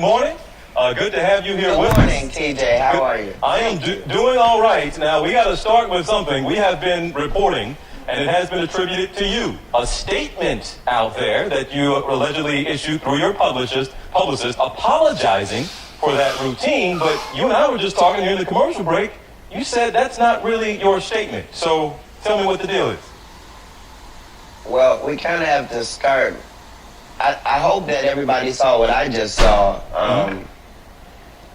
morning. Good to have you here with us. Good morning, TJ. How are you? I am doing all right. Now, we got to start with something. We have been reporting, and it has been attributed to you, a statement out there that you allegedly issued through your publicist apologizing for that routine. But you and I were just talking here in the commercial break. You said that's not really your statement. So tell me what the deal is. Well, we kind of have to start. I hope that everybody saw what I just saw.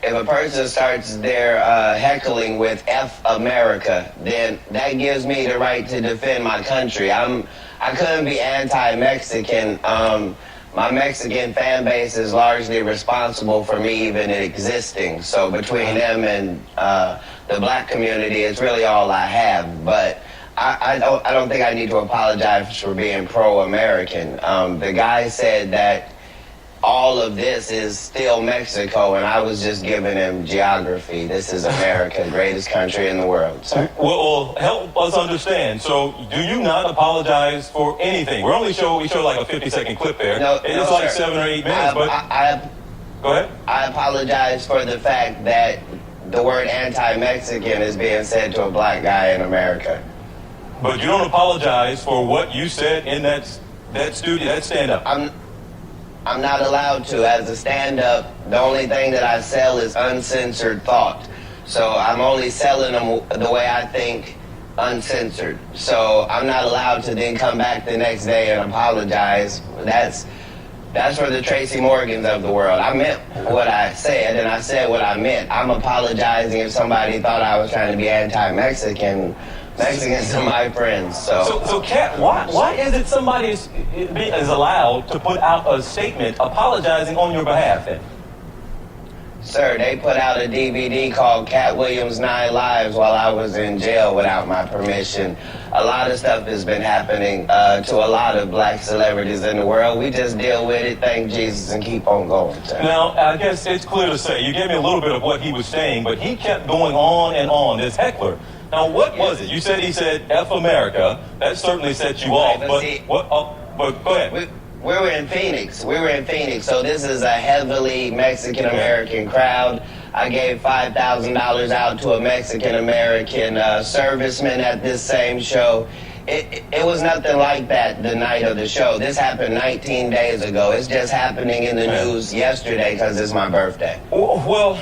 If a person starts their heckling with F America, then that gives me the right to defend my country. I couldn't be anti-Mexican. My Mexican fan base is largely responsible for me even existing. So between them and the black community, it's really all I have. But I don't think I need to apologize for being pro-American. The guy said that all of this is still Mexico, and I was just giving him geography. This is America, greatest country in the world. So. Well, help us understand. So, do you not apologize for anything? We show like a 50-second clip there. It's like 7 or 8 minutes. Go ahead. I apologize for the fact that the word anti-Mexican is being said to a black guy in America. But you don't apologize for what you said in that studio, that stand-up. I'm not allowed to. As a stand-up, the only thing that I sell is uncensored thought. So I'm only selling them the way I think, uncensored. So I'm not allowed to then come back the next day and apologize. That's for the Tracy Morgans of the world. I meant what I said, and I said what I meant. I'm apologizing if somebody thought I was trying to be anti-Mexican. Mexicans are my friends, So Katt, why is it somebody is allowed to put out a statement apologizing on your behalf then? Sir, they put out a DVD called Katt Williams' 9 Lives while I was in jail without my permission. A lot of stuff has been happening to a lot of black celebrities in the world. We just deal with it, thank Jesus, and keep on going, sir. Now, I guess it's clear to say, you gave me a little bit of what he was saying, but he kept going on and on, this heckler. Now, what was it? You said he said F America. That certainly set you off. But go ahead. We were in Phoenix. So this is a heavily Mexican-American crowd. I gave $5,000 out to a Mexican-American serviceman at this same show. It was nothing like that the night of the show. This happened 19 days ago. It's just happening in the news yesterday because it's my birthday. Well,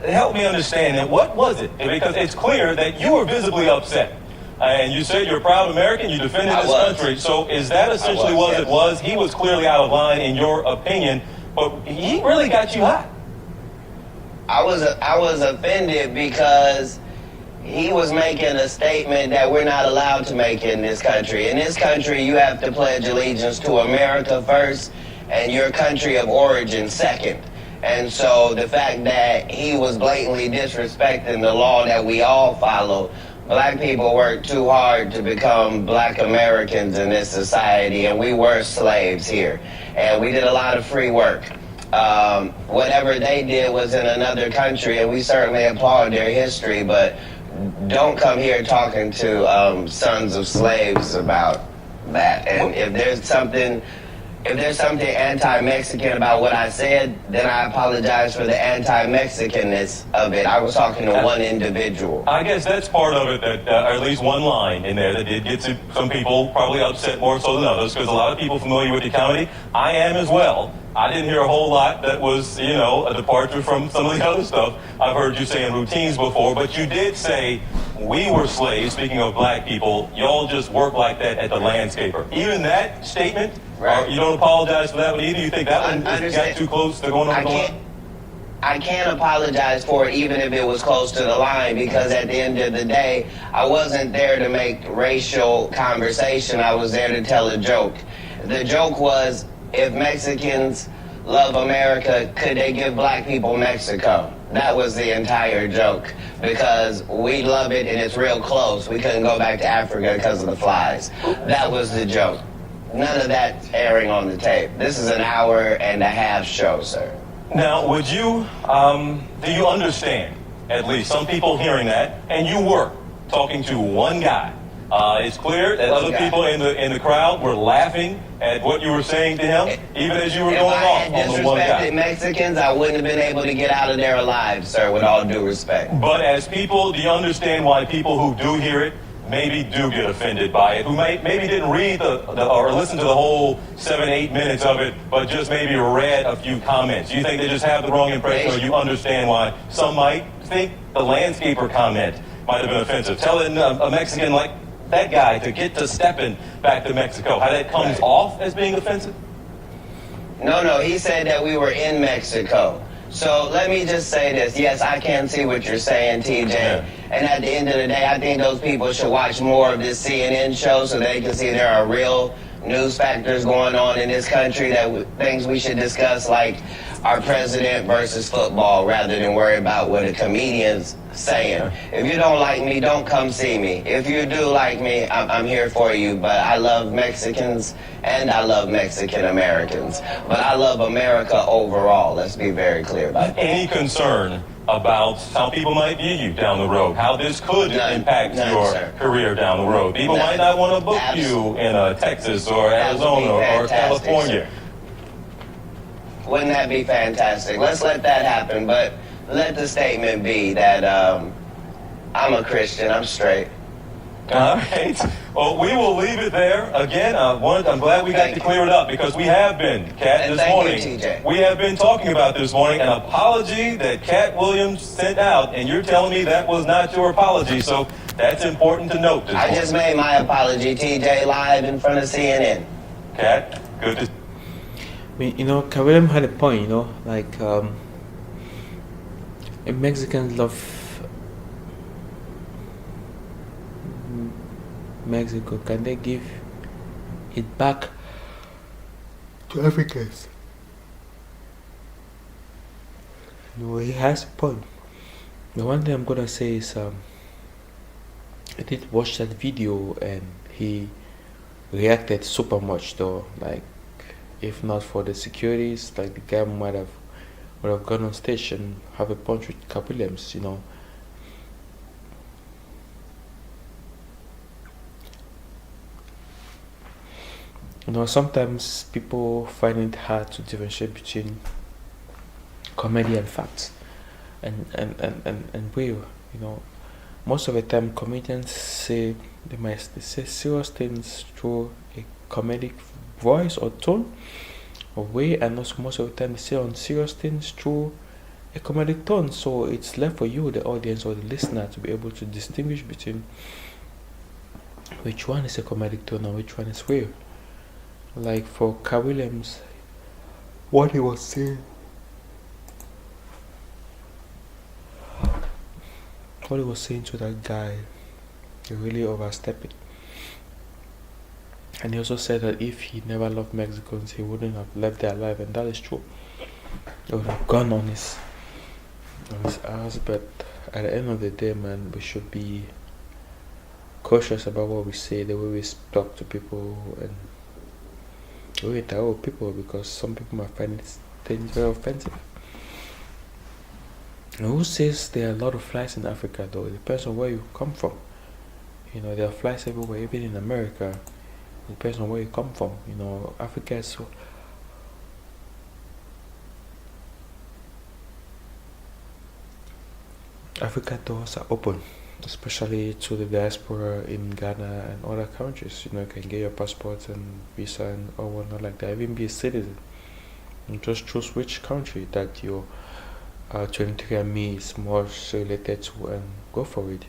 help me understand that. What was it? Because it's clear that you were visibly upset. And you said you're a proud American, you defended this country. So is that essentially what it was? He was clearly out of line in your opinion, but he really got you hot. I was offended because he was making a statement that we're not allowed to make in this country. In this country, you have to pledge allegiance to America first and your country of origin second. And so the fact that he was blatantly disrespecting the law that we all follow, black people worked too hard to become black Americans in this society, and we were slaves here. And we did a lot of free work. Whatever they did was in another country, and we certainly applaud their history, but don't come here talking to sons of slaves about that. And if there's something anti-Mexican about what I said, then I apologize for the anti-Mexicanness of it. I was talking to one individual. I guess that's part of it, that or at least one line in there that did get some people probably upset more so than others, because a lot of people familiar with your comedy. I am as well. I didn't hear a whole lot that was, a departure from some of the other stuff I've heard you say in routines before, but you did say we were slaves, speaking of black people, y'all just work like that at the landscaper. Even that statement, you don't apologize for that one either? You think that one got too close to going over the line? I can't apologize for it even if it was close to the line, because at the end of the day, I wasn't there to make racial conversation. I was there to tell a joke. The joke was, if Mexicans love America, could they give black people Mexico? That was the entire joke, because we love it and it's real close. We couldn't go back to Africa because of the flies. That was the joke. None of that airing on the tape. This is an hour-and-a-half show, sir. Now, do you understand, at least some people hearing that, and you were talking to one guy It's clear that other people in the crowd were laughing at what you were saying to him, even as you were going If I off had on the one disrespected guy. Mexicans, I wouldn't have been able to get out of there alive, sir, with all due respect. But as people, do you understand why people who do hear it maybe do get offended by it, who maybe didn't read or listen to the whole 7-8 minutes of it, but just maybe read a few comments? You think they just have the wrong impression, or you understand why some might think the landscaper comment might have been offensive? Telling a Mexican like that guy to get to stepping back to Mexico, how that comes off as being offensive? No, he said that we were in Mexico. So let me just say this. Yes, I can see what you're saying, TJ. Yeah. And at the end of the day, I think those people should watch more of this CNN show so they can see there are real news factors going on in this country, things we should discuss, like our president versus football, rather than worry about what a comedian's saying. If you don't like me, don't come see me. If you do like me, I'm here for you. But I love Mexicans and I love Mexican Americans. But I love America overall. Let's be very clear about that. Any concern about how people might view you down the road, how this could impact your sir. career down the road? People None. might not want to book you in Texas or Arizona or fantastic, California. Wouldn't that be fantastic? Let's let that happen, but let the statement be that I'm a Christian, I'm straight. All right. Well, we will leave it there. Again, I'm glad we got to clear it up, because we have been, Katt, And this thank morning. you, TJ. We have been talking about this morning an apology that Katt Williams sent out, and you're telling me that was not your apology, so that's important to note this I morning. just made my apology, TJ, live in front of CNN. Katt, good to I mean, Katt Williams had a point, like Mexicans love Mexico. Can they give it back to Africans? He has a point. The one thing I'm gonna say is I did watch that video and he reacted super much though. Like, if not for the securities, like the guy would have gone on stage and have a punch with Katt Williams, Sometimes people find it hard to differentiate between comedy and facts and real. Most of the time comedians say they say serious things through a comedic voice or tone or way, and also most of the time they say unserious things through a comedic tone. So it's left for you, the audience or the listener, to be able to distinguish between which one is a comedic tone and which one is real. Like for Katt Williams, what he was saying, to that guy, he really overstepped it. And he also said that if he never loved Mexicans, he wouldn't have left there alive, and that is true. He would have gone on his ass. But at the end of the day, man, we should be cautious about what we say, the way we talk to people, and the way we interact with people, because some people might find things very offensive. And who says there are a lot of flies in Africa, though? It depends on where you come from. There are flies everywhere, even in America. It depends on where you come from. Africa is so. Africa doors are open, especially to the diaspora in Ghana and other countries. You can get your passport and visa and or whatnot like that. Even be a citizen. And just choose which country that your 23andMe is more related to and go for it.